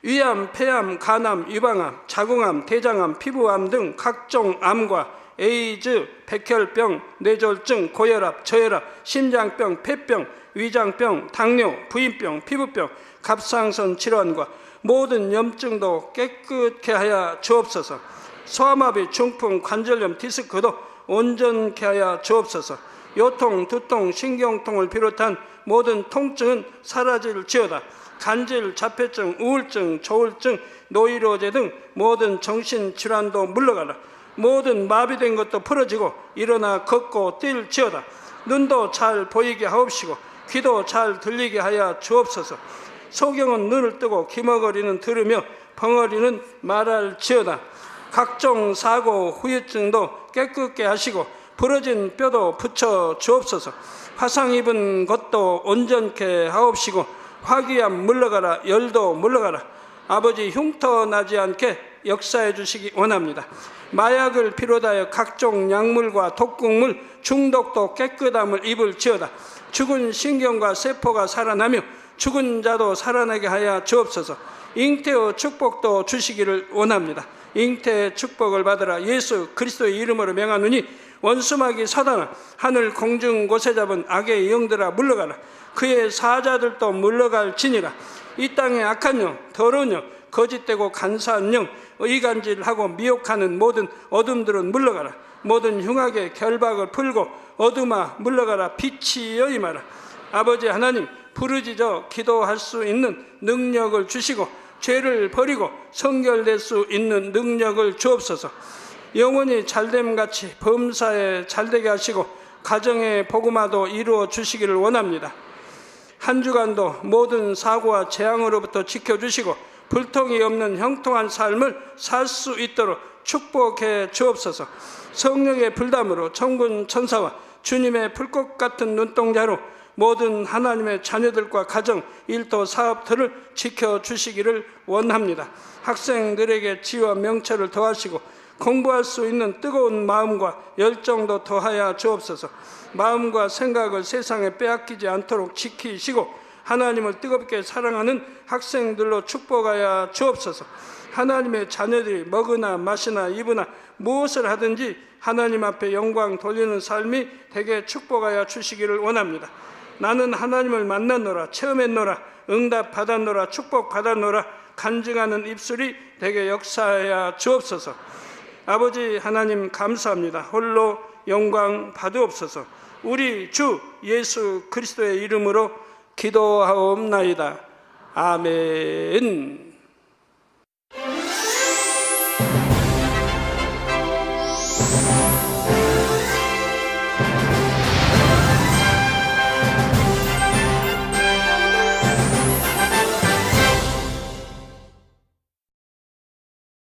S1: 위암, 폐암, 간암, 유방암, 자궁암, 대장암, 피부암 등 각종 암과 에이즈, 백혈병, 뇌졸중, 고혈압, 저혈압, 심장병, 폐병, 위장병, 당뇨, 부인병, 피부병, 갑상선 질환과 모든 염증도 깨끗게 하여 주옵소서. 소아마비, 중풍, 관절염, 디스크도 온전케 하여 주옵소서. 요통, 두통, 신경통을 비롯한 모든 통증은 사라질지어다. 간질, 자폐증, 우울증, 조울증, 노이로제 등 모든 정신질환도 물러가라. 모든 마비된 것도 풀어지고 일어나 걷고 뛸지어다. 눈도 잘 보이게 하옵시고 귀도 잘 들리게 하여 주옵소서. 소경은 눈을 뜨고 기머거리는 들으며 벙어리는 말할지어다. 각종 사고, 후유증도 깨끗게 하시고 부러진 뼈도 붙여 주옵소서. 화상 입은 것도 온전케 하옵시고 화기암 물러가라. 열도 물러가라. 아버지 흉터 나지 않게 역사해 주시기 원합니다. 마약을 비롯하여 각종 약물과 독극물 중독도 깨끗함을 입을지어다. 죽은 신경과 세포가 살아나며 죽은 자도 살아나게 하여 주옵소서. 잉태의 축복도 주시기를 원합니다. 잉태의 축복을 받으라. 예수 그리스도의 이름으로 명하노니 원수마귀 사단아, 하늘 공중 곳에 잡은 악의 영들아 물러가라. 그의 사자들도 물러갈지니라. 이 땅의 악한 영, 더러운 영, 거짓되고 간사한 영, 의간질하고 미혹하는 모든 어둠들은 물러가라. 모든 흉악의 결박을 풀고 어둠아 물러가라. 빛이여 임하라. 아버지 하나님, 부르짖어 기도할 수 있는 능력을 주시고 죄를 버리고 성결될 수 있는 능력을 주옵소서. 영원히 잘됨같이 범사에 잘되게 하시고 가정의 복음화도 이루어 주시기를 원합니다. 한 주간도 모든 사고와 재앙으로부터 지켜주시고 불통이 없는 형통한 삶을 살 수 있도록 축복해 주옵소서. 성령의 불담으로 천군 천사와 주님의 불꽃 같은 눈동자로 모든 하나님의 자녀들과 가정, 일도, 사업들을 지켜주시기를 원합니다. 학생들에게 지혜와 명철을 더하시고 공부할 수 있는 뜨거운 마음과 열정도 더하여 주옵소서. 마음과 생각을 세상에 빼앗기지 않도록 지키시고 하나님을 뜨겁게 사랑하는 학생들로 축복하여 주옵소서. 하나님의 자녀들이 먹으나 마시나 입으나 무엇을 하든지 하나님 앞에 영광 돌리는 삶이 되게 축복하여 주시기를 원합니다. 나는 하나님을 만났노라, 체험했노라, 응답 받았노라, 축복 받았노라 간증하는 입술이 되게 역사하여 주옵소서. 아버지 하나님 감사합니다. 홀로 영광 받으옵소서. 우리 주 예수 그리스도의 이름으로 기도하옵나이다. 아멘.